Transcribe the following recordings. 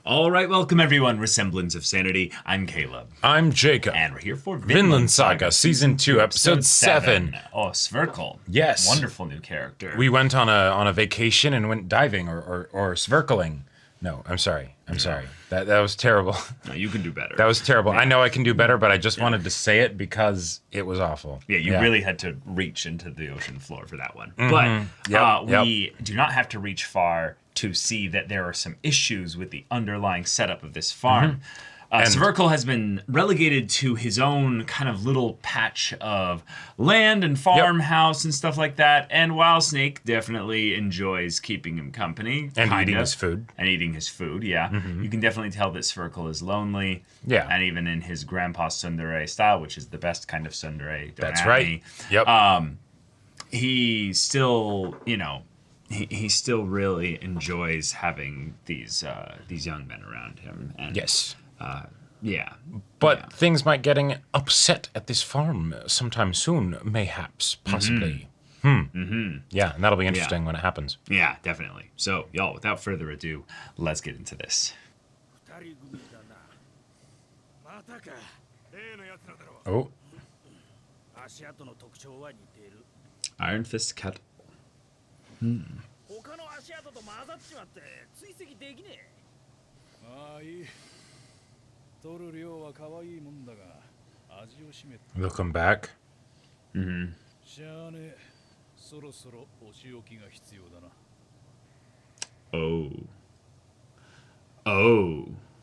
All right, welcome everyone. We're Semblance of Sanity. I'm Caleb. I'm Jacob. And we're here for Vinland Saga, Season 2, Episode 7. Oh, Sverkel. Yes. Wonderful new character. We went on a vacation and went diving or sverkeling. No, I'm sorry. That was terrible. No, you can do better. That was terrible. Yeah. I know I can do better, but I just wanted to say it because it was awful. Yeah, you really had to reach into the ocean floor for that one. But we do not have to reach far to see that there are some issues with the underlying setup of this farm. Sverkel has been relegated to his own kind of little patch of land and farmhouse and stuff like that. And while Snake definitely enjoys keeping him company. And eating his food. And eating his food, yeah. You can definitely tell that Sverkel is lonely. Yeah. And even in his grandpa tsundere style, which is the best kind of tsundere. That's right. Yep. He still, he still really enjoys having these young men around him. And, yes. But things might getting upset at this farm sometime soon, mayhaps, possibly. Yeah, and that'll be interesting when it happens. Yeah, definitely. So, y'all, without further ado, let's get into this. Oh. Iron Fist Cat. They'll come back. Oh.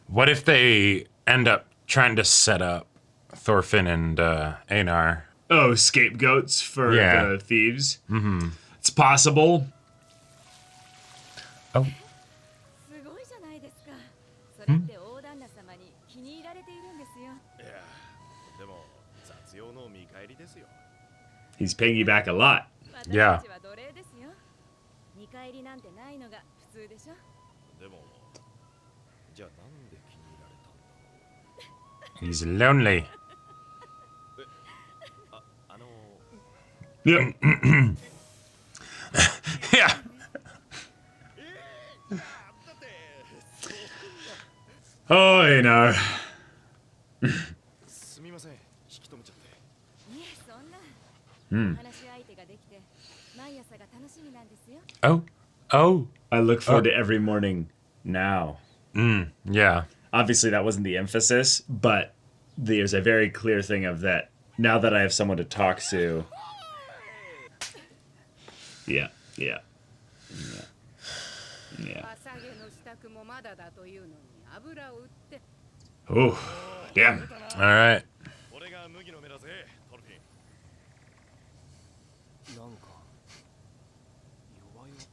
What if they end up trying to set up Thorfinn and Einar? Oh, scapegoats for the thieves? It's possible. Oh. He's paying you back a lot. Yeah. He's lonely. Yeah. Yeah. Oh, Einar. Oh. I look forward to every morning now. Yeah. Obviously, that wasn't the emphasis, but there's a very clear thing of that. Now that I have someone to talk to. Yeah. Oh, damn. All right.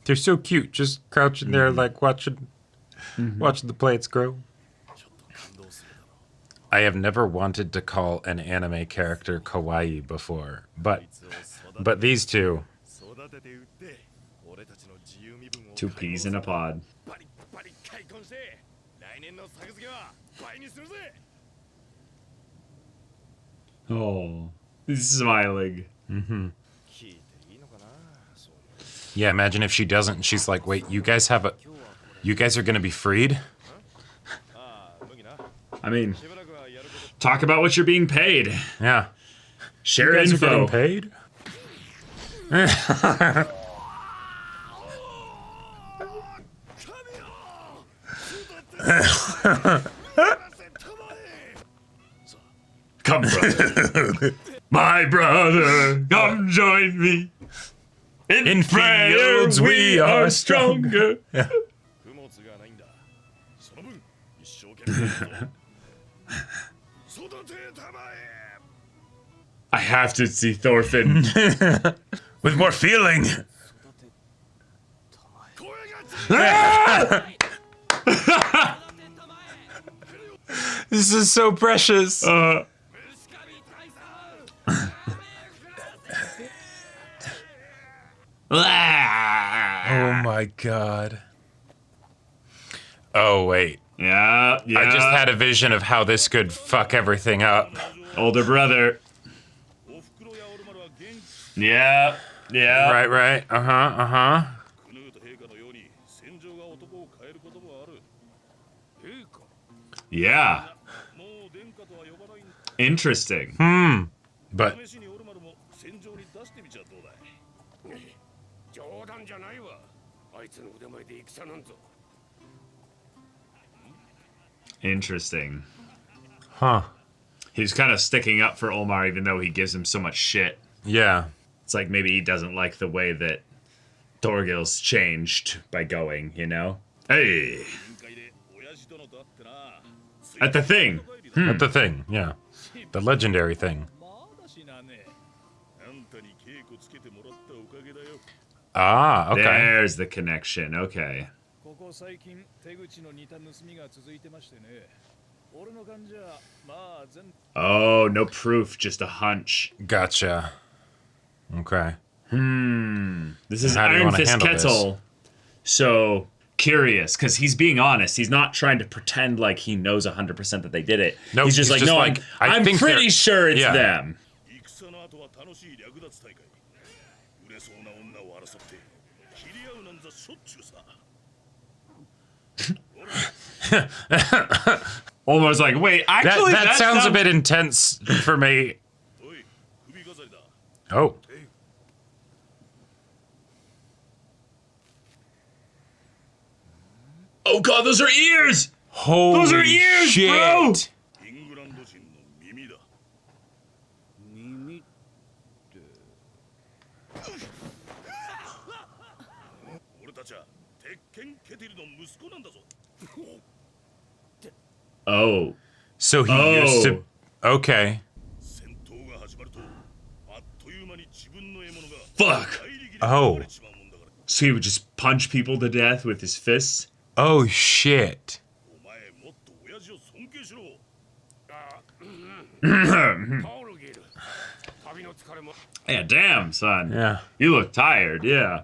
They're so cute, just crouching there, like watching the plates grow. I have never wanted to call an anime character kawaii before, but these two. 2 peas in a pod. Oh, he's smiling. Yeah, imagine if she doesn't and she's like, wait, you guys are gonna be freed? I mean, talk about what you're being paid. Yeah. Share you guys info. Are getting paid? Come, brother. My brother, come join me. In fields we are stronger. Yeah. I have to see Thorfinn. With more feeling. This is so precious. Oh my god. Oh wait. Yeah. I just had a vision of how this could fuck everything up. Older brother. Yeah. Right. Yeah. Interesting. But interesting. huh. He's kind of sticking up for Olmar even though he gives him so much shit. Yeah. It's like maybe he doesn't like the way that Thorgil's changed by going, you know? Hey! At the thing! At the thing, yeah. The legendary thing. Ah, okay. There's the connection, okay. Oh, no proof, just a hunch. Gotcha. Okay. This is How do you Iron wanna Fist handle Ketil. So curious, because he's being honest. He's not trying to pretend like he knows 100% that they did it. Nope, he's just he's like, just no, like, I I'm think pretty they're- sure it's yeah. them. Almost like, wait, actually, That that's sounds a not- bit intense for me. Oh. Oh god, those are ears! Holy Those are ears, shit. bro! Oh. So he used to... Okay. Fuck! Oh. So he would just punch people to death with his fists? Oh, shit. Yeah, damn, son. Yeah. You look tired, yeah.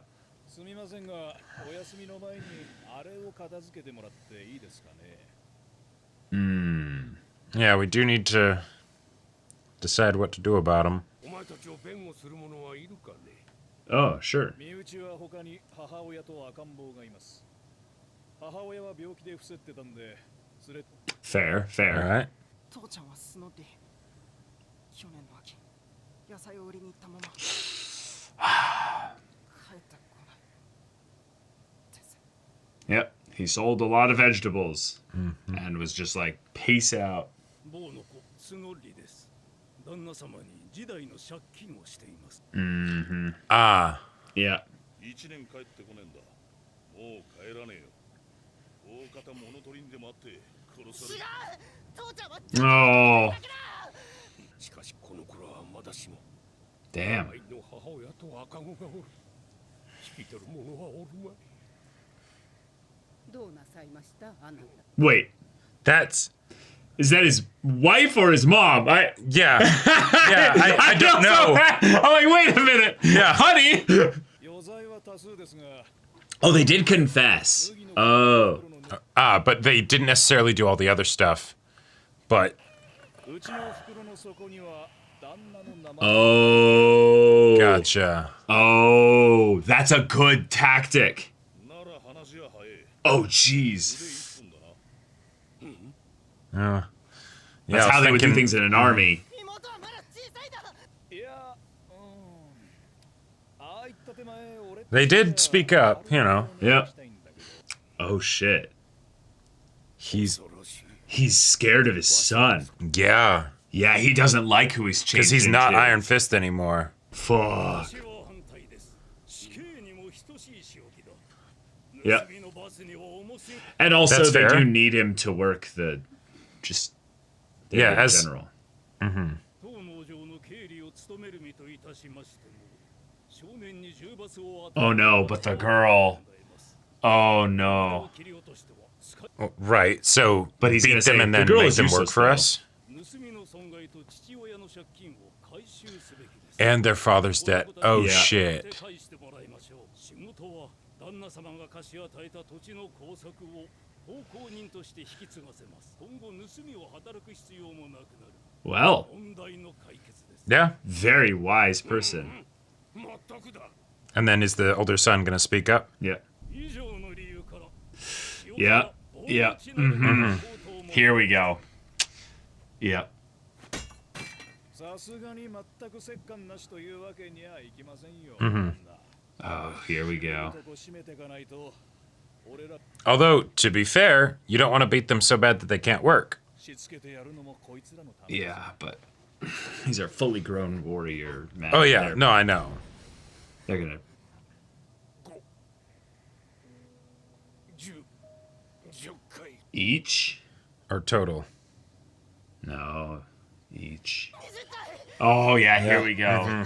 Yeah, we do need to decide what to do about him. Oh, sure. Fair, fair. All right. 父ちゃんはスノーで去年の秋野菜を売りに行ったまま帰ってこないです Yep, he sold a lot of vegetables and was just like, peace out. 某の子スノーリです。旦那様に時代の借金をしています。 Ah. Yeah. 一年帰ってこねえんだ。もう帰らねえよ。大方物取りにでもあって殺される。父ちゃんは Oh, しかしこの頃はまだしも damn. 愛の母親と赤子がおる。引き取る者はおるまい。どうなさいましたあなた Wait, That's... is that his wife or his mom? Yeah. Yeah, I don't know. I'm like, wait a minute. Yeah. Honey. 余罪は多数ですが、 Oh, they did confess. Oh. Ah, but they didn't necessarily do all the other stuff. But... うちの袋の底には旦那の名前。 Oh. Gotcha. Oh, that's a good tactic. なら話は早い。 Oh, jeez. 一本だな。 Yeah, That's I was how they would do thinking- things in an army. 妹はまだ小さいだいや、ああいった手前俺。 They did speak up, you know. Yep. Oh, shit. He's... He's scared of his son. Yeah. Yeah, he doesn't like who he's changed Because he's not into. Iron Fist anymore. Fuck. 私は反対です。死刑にも等しい仕置きだ。 Yep. 盗みの罰には重すぎる。 And also, That's they fair. do need him to work the... Just... the Yeah, as- general. 当農場の経理を務める身といたしましても、少年に重罰を与え Oh, no, but the girl. Oh, no. 切り落としては使い Oh, right, so But he's beat gonna them say, and "The then girl make is them work useless, for though." us. 盗みの損害と父親の借金を回収すべきです。 And their father's debt. Oh, Yeah. shit. 返してもらいましょう。仕事は旦那様が貸し与えた土地の耕作を奉公人として引き継がせます。今後盗みを働く必要もなくなる。 Well, 問題の解決です。 Yeah. very wise person. まったくだ。 And then is the older son going to speak up? Yeah. 以上の理由から。 Yeah, yeah, Here we go. Yep. さすがに全く折檻なしというわけにはいきませんよ。 Oh, here we go. ここ締めていかないと俺ら Although, to be fair, you don't want to beat them so bad that they can't work. しつけてやるのもこいつらのため。 Yeah, but these are fully grown warrior men. Oh, yeah. No, I know. They're gonna. 10回 Each? Or total. No. Each. Oh, yeah, here we go.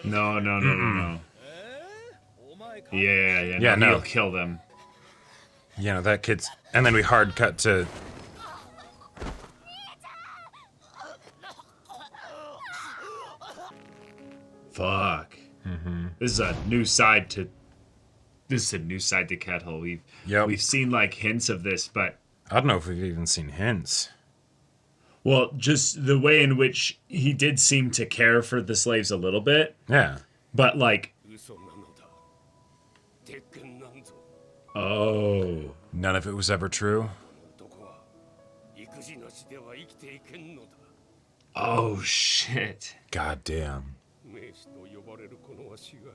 No. Yeah, Yeah, no. He'll kill them. You know, that kid's... And then we hard cut to... Fuck. This is a new side to Ketil. We've seen like hints of this, but I don't know if we've even seen hints. well, just the way in which he did seem to care for the slaves a little bit, Yeah. but like, 嘘なのだ。鉄拳なんぞ。 oh, None of it was ever true. 男は育児なしでは生きていけんのだ。 oh shit. God damn. 名士と呼ばれるこのわしが。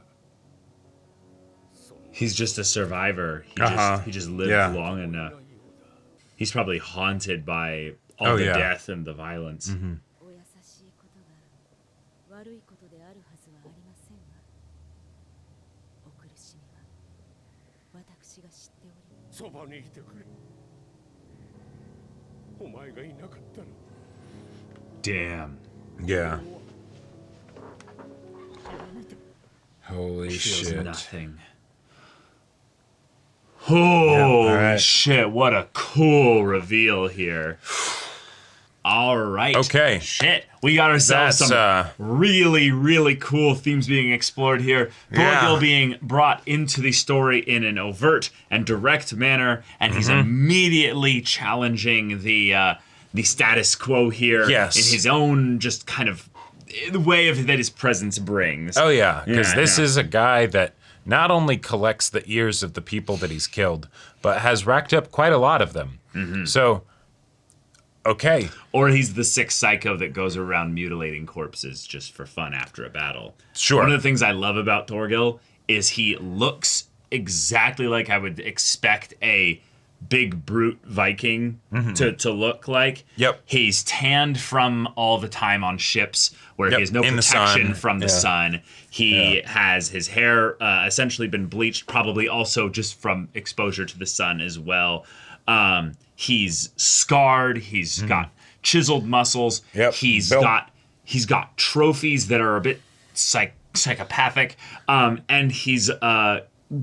He's just a survivor. He just lived Yeah. long enough. He's probably haunted by all Oh, the yeah. death and the violence. お優しいことが悪いことであるはずはありませんわ。お苦しみは私が知っております。そばにいてくれ。お前がいなかったら。 Damn. Yeah. Holy Feels shit. nothing. Holy alright. shit, what a cool reveal here. All right. Okay. Shit. We got ourselves That's, some really, really cool themes being explored here. Yeah. Torgil being brought into the story in an overt and direct manner, and he's immediately challenging the status quo here Yes. in his own just kind of the way of that his presence brings. Oh, yeah. Because this yeah. is a guy that not only collects the ears of the people that he's killed, but has racked up quite a lot of them. So, okay. Or he's the sick psycho that goes around mutilating corpses just for fun after a battle. Sure. One of the things I love about Torgil is he looks exactly like I would expect a big brute Viking to look like. Yep. He's tanned from all the time on ships where Yep, he has no in the protection sun. from the Yeah. sun. He has his hair essentially been bleached, probably also just from exposure to the sun as well. He's scarred. He's got chiseled muscles. Yep, He's built. got trophies that are a bit psychopathic, and he's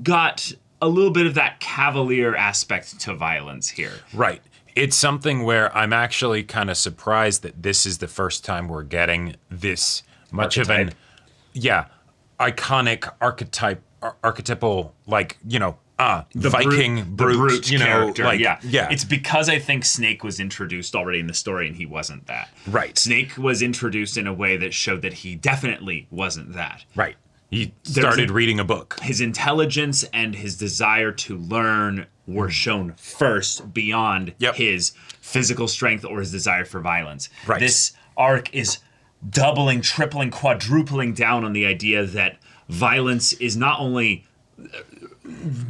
got a little bit of that cavalier aspect to violence here. Right. It's something where I'm actually kind of surprised that this is the first time we're getting this much of an, iconic archetypal, like, you know, The Viking brute, you know, character. like, yeah. yeah. It's because I think Snake was introduced already in the story and he wasn't that. Right. Snake was introduced in a way that showed that he definitely wasn't that. Right. He started reading a book. His intelligence and his desire to learn were shown first beyond Yep. his physical strength or his desire for violence. Right. This arc is doubling, tripling, quadrupling down on the idea that violence is not only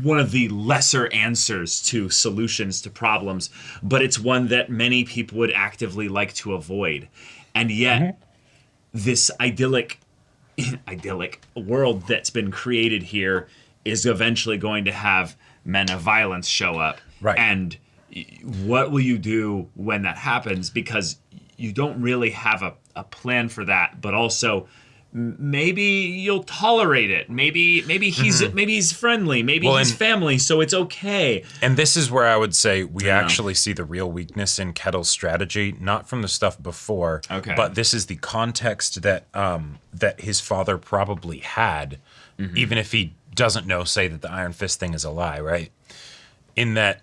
one of the lesser answers to solutions to problems, but it's one that many people would actively like to avoid. And yet, this idyllic world that's been created here is eventually going to have men of violence show up. Right. And what will you do when that happens? Because you don't really have a plan for that, but also maybe you'll tolerate it. Maybe he's friendly. Maybe he's family, so it's okay. And this is where I would say we actually see the real weakness in Ketil's strategy, not from the stuff before, Okay. but this is the context that that his father probably had, even if he doesn't say that the Iron Fist thing is a lie, right? In that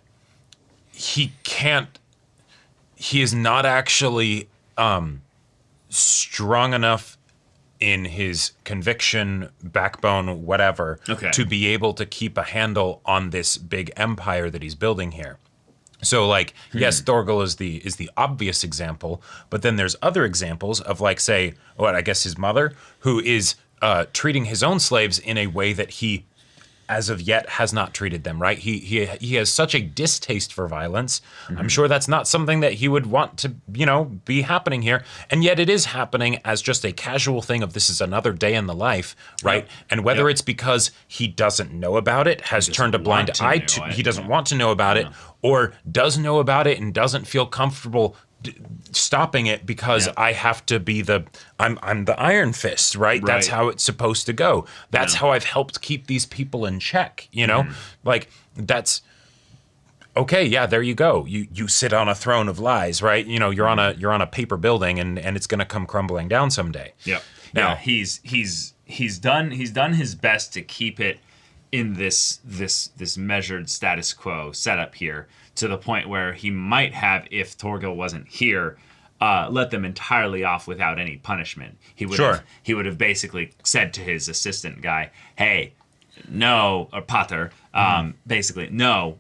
he is not actually strong enough in his conviction, backbone, whatever, to be able to keep a handle on this big empire that he's building here. So, like, yes, Torgo is the obvious example, but then there's other examples of, like, say, I guess his mother, who is treating his own slaves in a way that he, as of yet, has not treated them, right? He has such a distaste for violence. I'm sure that's not something that he would want to, be happening here. And yet it is happening as just a casual thing of this is another day in the life, right? Yep. And whether it's because he doesn't know about it, has turned a blind eye to he doesn't want to know about it, or does know about it and doesn't feel comfortable stopping it because I have to be I'm the Iron Fist, right? That's how it's supposed to go. That's how I've helped keep these people in check, Like, that's okay, yeah, there you go. You sit on a throne of lies, right? You're on a paper building and it's going to come crumbling down someday. Yeah. Now, he's done his best to keep it in this measured status quo setup here, to the point where he might have, if Torgo wasn't here, let them entirely off without any punishment. He would have basically said to his assistant guy, "Hey, no," or Pater, basically, "No,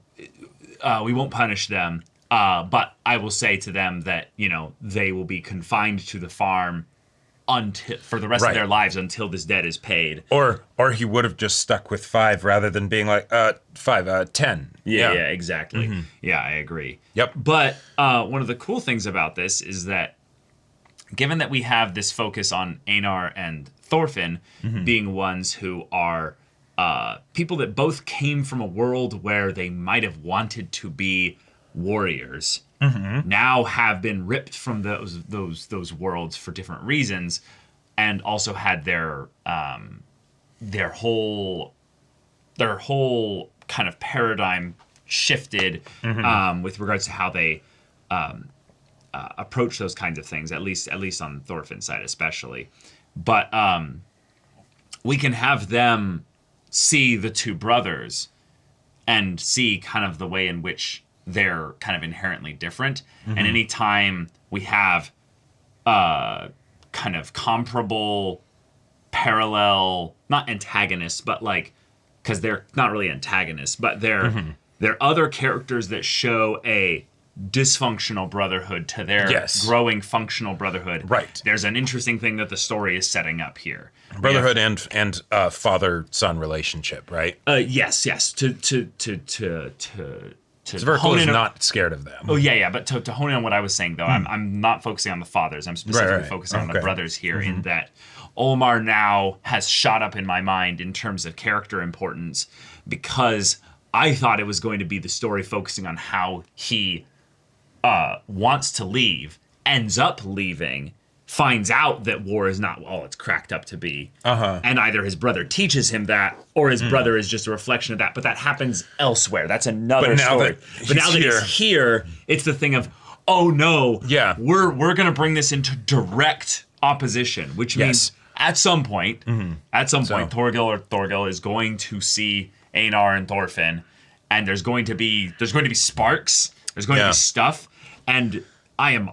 we won't punish them, but I will say to them that they will be confined to the farm until for the rest of their lives until this debt is paid." Or he would have just stuck with 5 rather than being like 5, 10. Yeah, exactly. Yeah, I agree. Yep. But one of the cool things about this is that, given that we have this focus on Einar and Thorfinn being ones who are people that both came from a world where they might have wanted to be warriors, now have been ripped from those worlds for different reasons, and also had their whole kind of paradigm shifted with regards to how they approach those kinds of things, at least on Thorfinn's side especially. But we can have them see the two brothers and see kind of the way in which they're kind of inherently different. And anytime we have kind of comparable, parallel, not antagonists, but like, because they're not really antagonists, but they're other characters that show a dysfunctional brotherhood to their growing functional brotherhood. Right. There's an interesting thing that the story is setting up here. Brotherhood and father-son relationship, right? Yes. Zverkle is not scared of them. Oh, yeah. But to hone in on what I was saying, though, I'm not focusing on the fathers. I'm specifically focusing on the brothers here, in that Olmar now has shot up in my mind in terms of character importance, because I thought it was going to be the story focusing on how he wants to leave, ends up leaving, finds out that war is not all it's cracked up to be. And either his brother teaches him that, or his brother is just a reflection of that. But that happens elsewhere. That's another story. But now that he's here, it's the thing of, oh no, we're going to bring this into direct opposition, which means at some point, Thorgil is going to see Einar and Thorfinn, and there's going to be sparks, there's going to be stuff, and I'm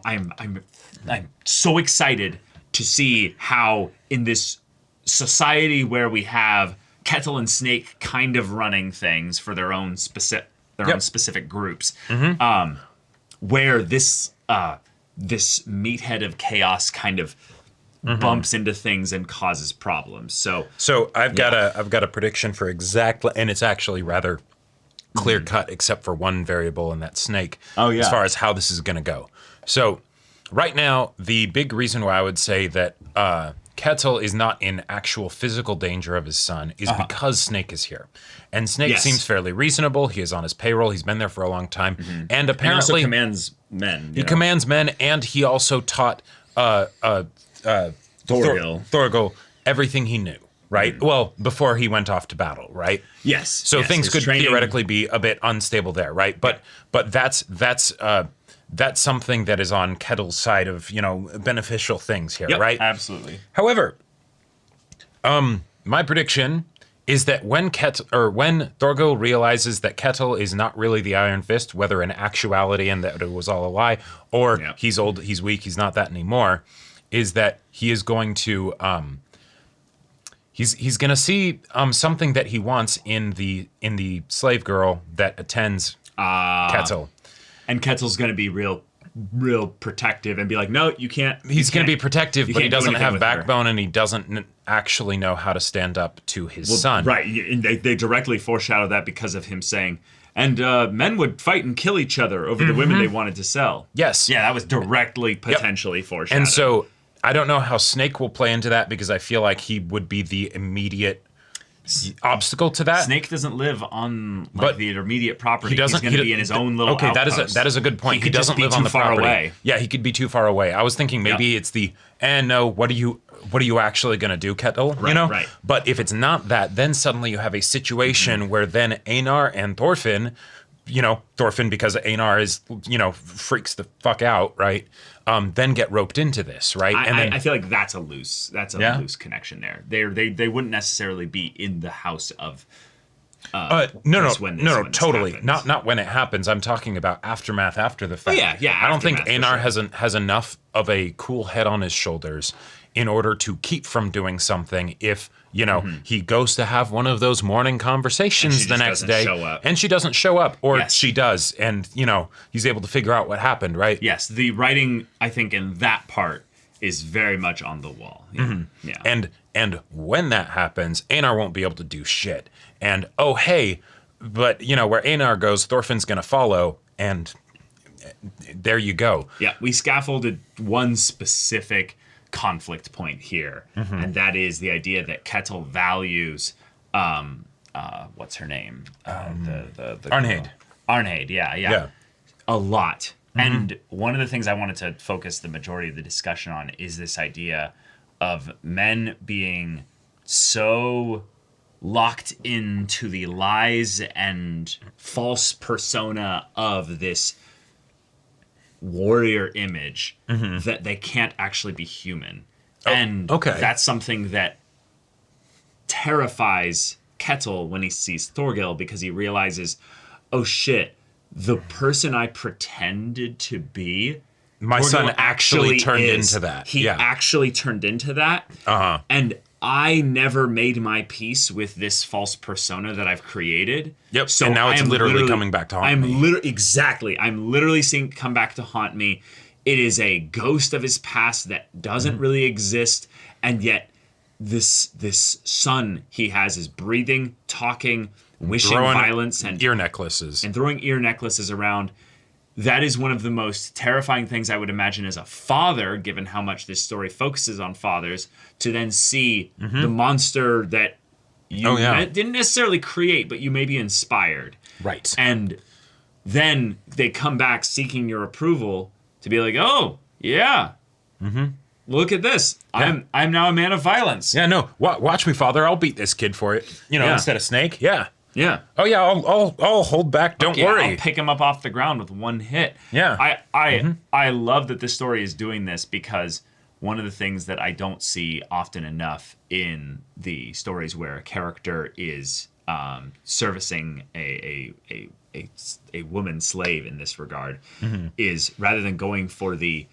so excited to see how, in this society where we have Ketil and Snake kind of running things for their own specific groups, where this meathead of chaos kind of bumps into things and causes problems. So I've got a prediction for exactly, and it's actually rather clear cut, except for one variable, and that's Snake. As far as how this is going to go. So right now, the big reason why I would say that Ketil is not in actual physical danger of his son is because Snake is here. And Snake seems fairly reasonable. He is on his payroll. He's been there for a long time. And apparently... he also commands men. He commands men, and he also taught Thorgil everything he knew, right? Well, before he went off to battle, right? Yes. So things could theoretically be a bit unstable there, right? But that's something that is on Ketil's side of, beneficial things here, right? Absolutely. However, my prediction is that when Thorgil realizes that Ketil is not really the Iron Fist, whether in actuality and that it was all a lie, or he's old, he's weak, he's not that anymore, is that he is going to he's gonna see something that he wants in the slave girl that attends Ketil. And Ketil's going to be real protective and be like, no, you can't. He's going to be protective, but he doesn't have backbone, her. and he doesn't actually know how to stand up to his son. Right. And they directly foreshadow that because of him saying, and men would fight and kill each other over the women they wanted to sell. Yes. Yeah, that was directly potentially foreshadowed. And so I don't know how Snake will play into that, because I feel like he would be the immediate obstacle to that. Snake doesn't live on the immediate property. He doesn't. He's going to be in his own little outpost. that is a good point. He doesn't live on the property. far away. Yeah, he could be too far away. I was thinking maybe it's no, what are you actually going to do, Ketil? Right, you know? right. But if it's not that, then suddenly you have a situation where then Einar and Thorfinn, Thorfinn, because Einar is, freaks the fuck out, right? Then get roped into this, right? I feel like that's a loose loose connection there. They wouldn't necessarily be in the house of. No, totally. Not when it happens. I'm talking about aftermath after the fact. Oh, yeah. I don't think Einar has enough of a cool head on his shoulders in order to keep from doing something if he goes to have one of those morning conversations the next day and she doesn't show up, or she does, and he's able to figure out what happened, right? Yes, the writing, I think, in that part is very much on the wall. Yeah. And when that happens, Einar won't be able to do shit. And but where Einar goes, Thorfinn's gonna follow, and there you go. Yeah, we scaffolded one specific conflict point here, and that is the idea that Ketil values what's her name, the Arnhade. Arnhade, yeah, a lot. And one of the things I wanted to focus the majority of the discussion on is this idea of men being so locked into the lies and false persona of this warrior image that they can't actually be human. That's something that terrifies Ketil when he sees Thorgil, because he realizes, oh shit, the person I pretended to be, my Thorgil son actually turned into that. He actually turned into that. And I never made my peace with this false persona that I've created. Yep. So and now it's literally coming back to haunt me. Exactly. I'm literally seeing it come back to haunt me. It is a ghost of his past that doesn't really exist, and yet this son he has is breathing, talking, wishing violence, and ear necklaces, and throwing ear necklaces around. That is one of the most terrifying things I would imagine as a father, given how much this story focuses on fathers, to then see the monster that you didn't necessarily create, but you maybe inspired. Right. And then they come back seeking your approval to be like, oh, yeah, look at this. Yeah. I'm now a man of violence. Yeah, no, watch me, father. I'll beat this kid for it. Instead of Snake. Yeah. Yeah. Oh yeah, I'll hold back. Don't worry. I'll pick him up off the ground with one hit. Yeah. I love that this story is doing this, because one of the things that I don't see often enough in the stories where a character is servicing a woman slave in this regard is, rather than going for they're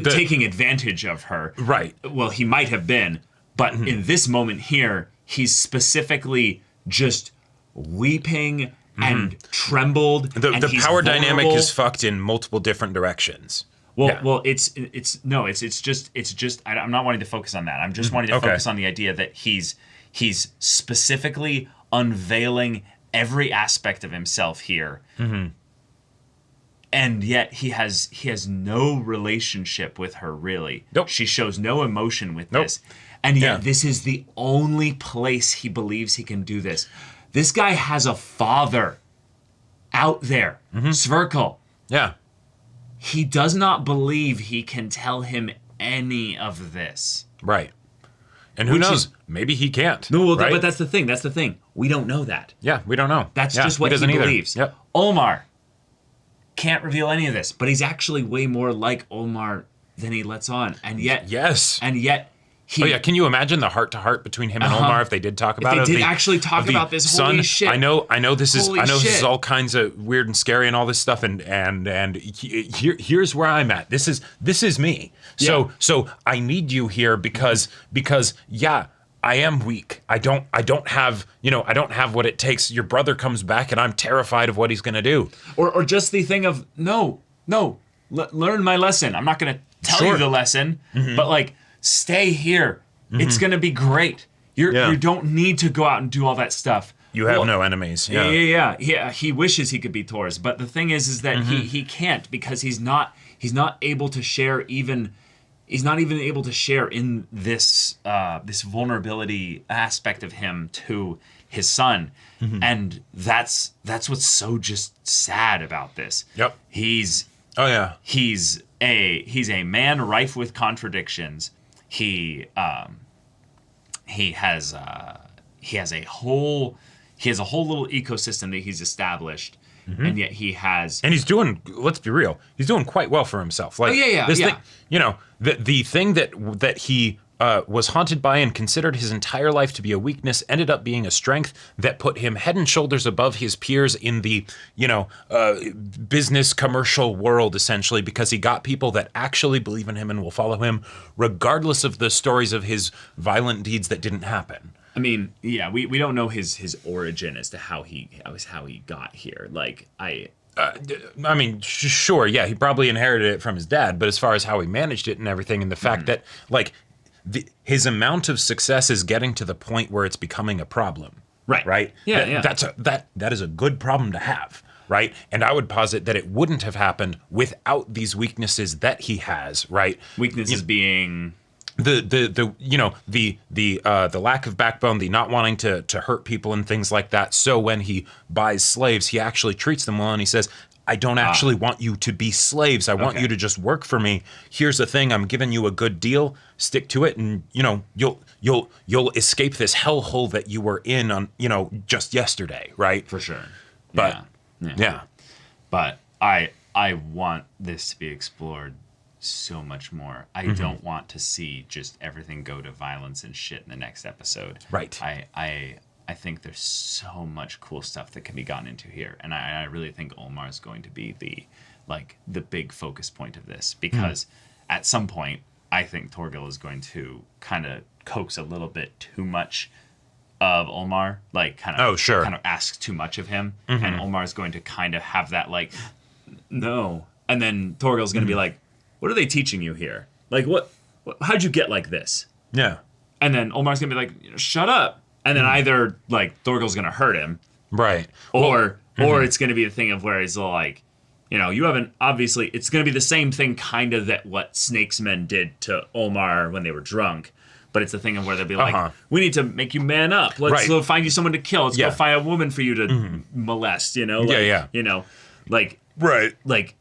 taking advantage of her. Right. Well, he might have been, but in this moment here, he's specifically just weeping and trembled. The power dynamic is fucked in multiple different directions. Well, it's just I'm not wanting to focus on that. I'm just wanting to focus on the idea that he's specifically unveiling every aspect of himself here. And yet he has no relationship with her, really. Nope. She shows no emotion with this. And yet this is the only place he believes he can do this. This guy has a father out there, Sverkel. Yeah. He does not believe he can tell him any of this. Right. And who knows? Maybe he can't. No, right? But that's the thing. We don't know that. Yeah, we don't know. That's just what he believes. Yep. Olmar can't reveal any of this, but he's actually way more like Olmar than he lets on. And yet, yes. And yet, Can you imagine the heart-to-heart between him and Olmar if they did talk about it? If they did actually talk about this, son, holy shit. I know this is Holy this is shit. all kinds of weird and scary and all this stuff, and here's where I'm at. This is me. So I need you here because I am weak. I don't have what it takes. Your brother comes back and I'm terrified of what he's going to do. Or just the thing of, learn my lesson. I'm not going to tell you the lesson, but like, stay here. It's going to be great. You don't need to go out and do all that stuff. You have no enemies. Yeah. He wishes he could be Thor's, but the thing is that he can't because he's not able to share even. He's not even able to share in this this vulnerability aspect of him to his son, and that's what's so just sad about this. Yep. He's a man rife with contradictions. He has a whole little ecosystem that he's established. And yet and he's doing, let's be real, he's doing quite well for himself. Like, thing, the thing that he was haunted by and considered his entire life to be a weakness ended up being a strength that put him head and shoulders above his peers in the, business commercial world, essentially, because he got people that actually believe in him and will follow him, regardless of the stories of his violent deeds that didn't happen. I mean, we don't know his origin as to how he got here. Like, sure, he probably inherited it from his dad, but as far as how he managed it and everything, and the fact that, like, his amount of success is getting to the point where it's becoming a problem. Right? Yeah. That is a good problem to have, right? And I would posit that it wouldn't have happened without these weaknesses that he has, right? Weaknesses being... The lack of backbone, the not wanting to hurt people and things like that. So when he buys slaves, he actually treats them well, and he says, I don't actually want you to be slaves. I want you to just work for me. Here's the thing, I'm giving you a good deal. Stick to it, and you'll escape this hellhole that you were in on just yesterday, right? For sure. But But I want this to be explored so much more. I don't want to see just everything go to violence and shit in the next episode. Right. I think there's so much cool stuff that can be gotten into here, and I really think Olmar is going to be the big focus point of this, because at some point I think Torgo is going to kind of coax a little bit too much of Olmar, like kind of ask too much of him, and Olmar is going to kind of have that like, no, and then Torgo's going to be like, what are they teaching you here? Like, what how'd you get like this? Yeah. And then Olmar's going to be like, shut up. And then either, like, Thorgo's going to hurt him. Right. Or it's going to be the thing of where he's like, you haven't, obviously, it's going to be the same thing kind of that what Snake's men did to Olmar when they were drunk. But it's the thing of where they'll be like, we need to make you man up. Let's go find you someone to kill. Let's go find a woman for you to molest, Like, right. Like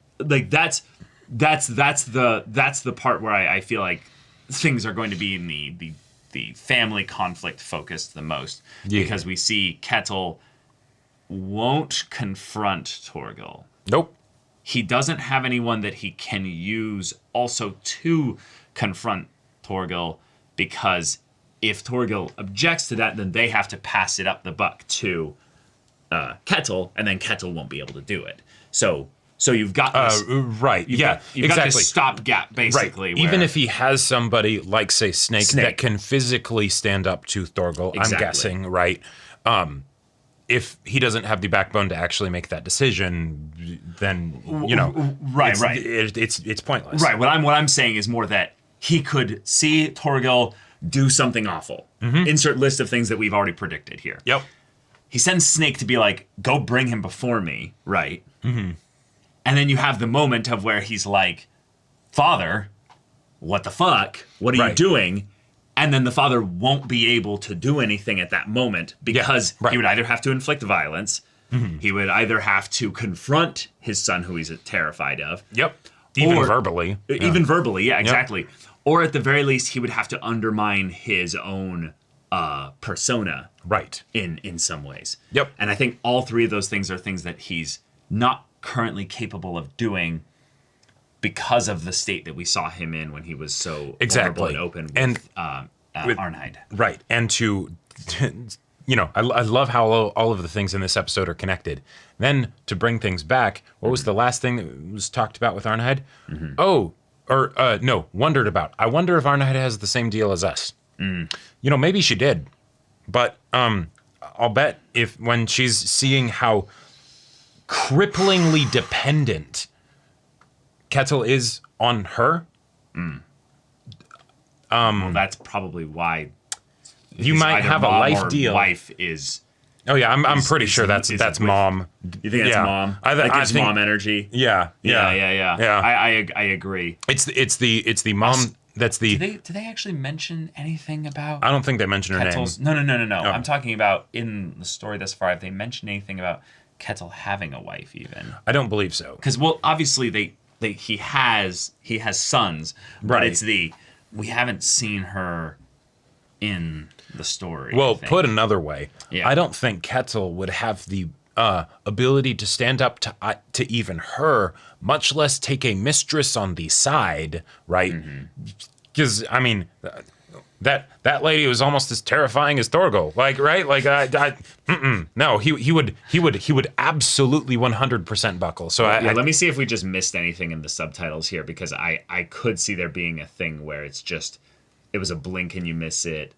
that's the part where I feel like things are going to be in the family conflict focused the most, because we see Ketil won't confront Torgo. Nope. He doesn't have anyone that he can use also to confront Torgo, because if Torgo objects to that, then they have to pass it up the buck to Ketil, and then Ketil won't be able to do it. So you've got this, right. You've got this stopgap, basically. Right. Even if he has somebody like, say, Snake that can physically stand up to Torgo, I'm guessing, right? If he doesn't have the backbone to actually make that decision, then it's pointless. Right. What I'm saying is more that he could see Torgo do something awful. Insert list of things that we've already predicted here. Yep. He sends Snake to be like, go bring him before me, right? And then you have the moment of where he's like, Father, what the fuck? What are you doing? And then the father won't be able to do anything at that moment, because he would either have to inflict violence, he would either have to confront his son, who he's terrified of. Yep. Even verbally. Even verbally, exactly. Or at the very least, he would have to undermine his own persona. Right. In some ways. Yep. And I think all three of those things are things that he's not currently capable of doing, because of the state that we saw him in when he was so vulnerable and open Arnhade. Right. And to I love how all of the things in this episode are connected. Then to bring things back, what was the last thing that was talked about with Arnhade? Wondered about. I wonder if Arnhade has the same deal as us. Maybe she did. But I'll bet when she's seeing how cripplingly dependent Ketil is on her. Well, that's probably why you might have a life deal. Wife is. Oh yeah, I'm pretty sure that's mom. You think that's mom? I think mom energy. Yeah. I agree. It's the mom. That's the. Do they actually mention anything about? I don't think they mention her Ketil's, name. No. Oh. I'm talking about in the story thus far. Have they mentioned anything about Ketil having a wife? Even I don't believe so. Because obviously he has sons, but right. it's we haven't seen her in the story. Well, put another way, yeah. I don't think Ketil would have the ability to stand up to even her, much less take a mistress on the side, right? Because I mean, that lady was almost as terrifying as Torgo, like, right? Like, no, he would absolutely 100% buckle. So let me see if we just missed anything in the subtitles here, because I could see there being a thing where it was a blink and you miss it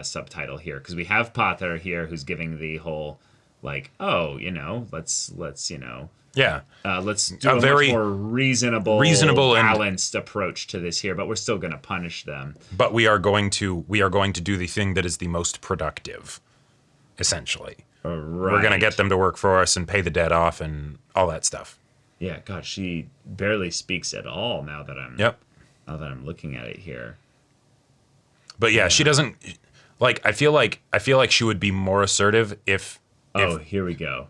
subtitle here, because we have Potter here who's giving the whole like, let's let's do a very much more reasonable balanced approach to this here, but we're still going to punish them. But we are going to do the thing that is the most productive, essentially. Right. We're going to get them to work for us and pay the debt off and all that stuff. Yeah, God, she barely speaks at all now that I'm looking at it here. But yeah, she doesn't like. I feel like she would be more assertive if. Oh, here we go.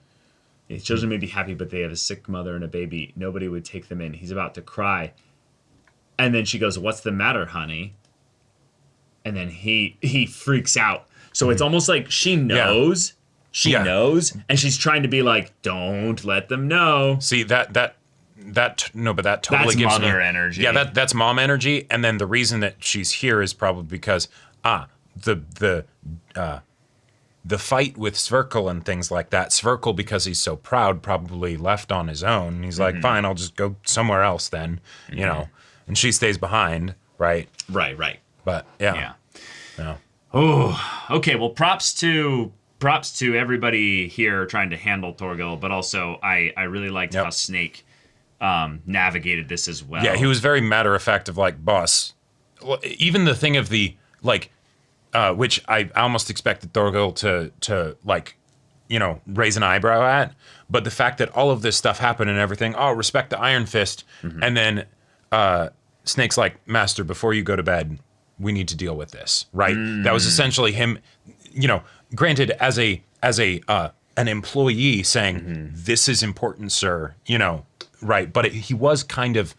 His children may be happy, but they have a sick mother and a baby. Nobody would take them in. He's about to cry. And then she goes, "What's the matter, honey?" And then he freaks out. So it's almost like she knows. Yeah. She knows. And she's trying to be like, don't let them know. See, but that totally that's gives mother me energy. Yeah, that's mom energy. And then the reason that she's here is probably because the fight with Sverkel and things like that. Sverkel, because he's so proud, probably left on his own. He's like, fine, I'll just go somewhere else then, And she stays behind, right? Right. But yeah. Oh, okay. Well, props to everybody here trying to handle Torgo, but also I really liked how Snake navigated this as well. Yeah, he was very matter of fact of like, boss. Even the thing of the like. Which I almost expected Torgo to like, raise an eyebrow at. But the fact that all of this stuff happened and everything, respect the Iron Fist. And then Snake's like, Master, before you go to bed, we need to deal with this, right? That was essentially him, granted as an employee saying, this is important, sir, right? But he was kind of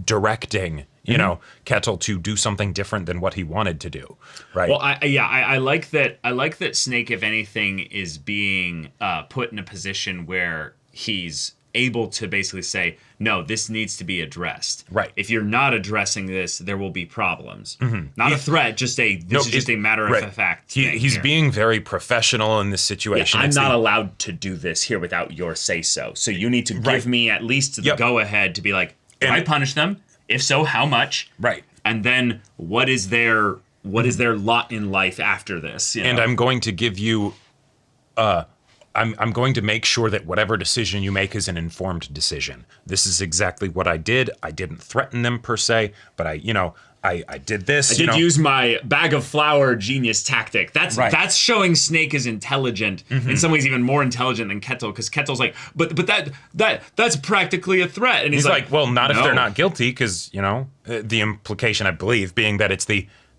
directing Ketil to do something different than what he wanted to do, right? Well, I like that. I like that Snake, if anything, is being put in a position where he's able to basically say, no, this needs to be addressed. Right. If you're not addressing this, there will be problems. Not a threat, just a matter of fact. He's being very professional in this situation. Yeah, I'm not allowed to do this here without your say so. So you need to give me at least the go ahead to be like, do I punish them? If so, how much? Right. And then what is their lot in life after this? And I'm going to give you I'm going to make sure that whatever decision you make is an informed decision. This is exactly what I did. I didn't threaten them per se, but I did this. I did use my bag of flour genius tactic. That's showing Snake is intelligent, in some ways even more intelligent than Ketil, because Ketil's like, but that's practically a threat. And he's like, well, not if they're not guilty, because, the implication, I believe, being that it's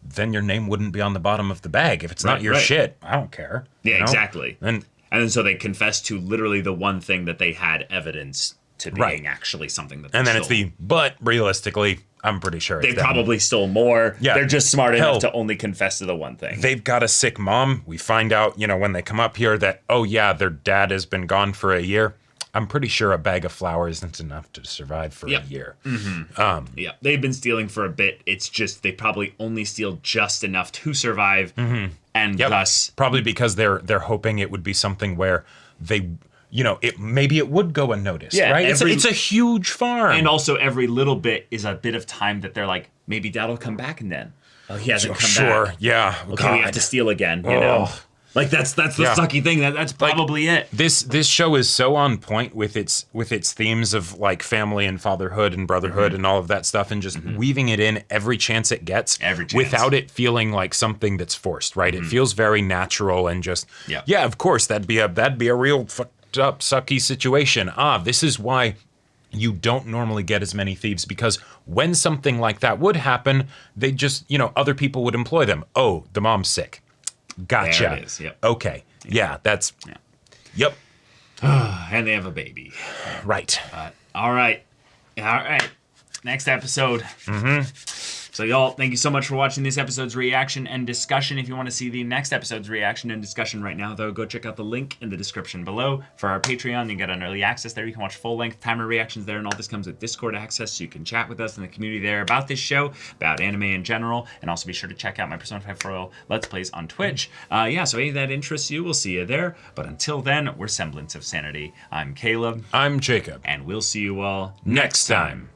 then your name wouldn't be on the bottom of the bag. If it's not your shit, I don't care. Yeah, exactly. And then so they confess to literally the one thing that they had evidence to being actually something that they stole. But realistically, I'm pretty sure they probably stole more. Yeah. They're just smart enough to only confess to the one thing. They've got a sick mom. We find out, when they come up here that, their dad has been gone for a year. I'm pretty sure a bag of flour isn't enough to survive for a year. Yeah, they've been stealing for a bit. It's just they probably only steal just enough to survive, and thus probably because they're hoping it would be something where they, maybe it would go unnoticed, right? It's a huge farm, and also every little bit is a bit of time that they're like, maybe Dad'll come back, and then he hasn't come back. Yeah. Okay, we have to steal again. You know. Like that's the sucky thing. That's probably it. This show is so on point with its themes of like family and fatherhood and brotherhood and all of that stuff, and just weaving it in every chance it gets, without it feeling like something that's forced. Right? It feels very natural and just of course that'd be a real fucked up sucky situation. This is why you don't normally get as many thieves, because when something like that would happen, they just other people would employ them. Oh, the mom's sick. Gotcha. There it is. Yep. Okay. Yeah, that's. Yeah. Yep. And they have a baby. Right. All right. Next episode. So y'all, thank you so much for watching this episode's reaction and discussion. If you want to see the next episode's reaction and discussion right now, though, go check out the link in the description below for our Patreon. You can get an early access there. You can watch full-length timer reactions there, and all this comes with Discord access, so you can chat with us in the community there about this show, about anime in general, and also be sure to check out my Persona 5 Royal Let's Plays on Twitch. So any of that interests you, we'll see you there. But until then, we're Semblance of Sanity. I'm Caleb. I'm Jacob. And we'll see you all next time.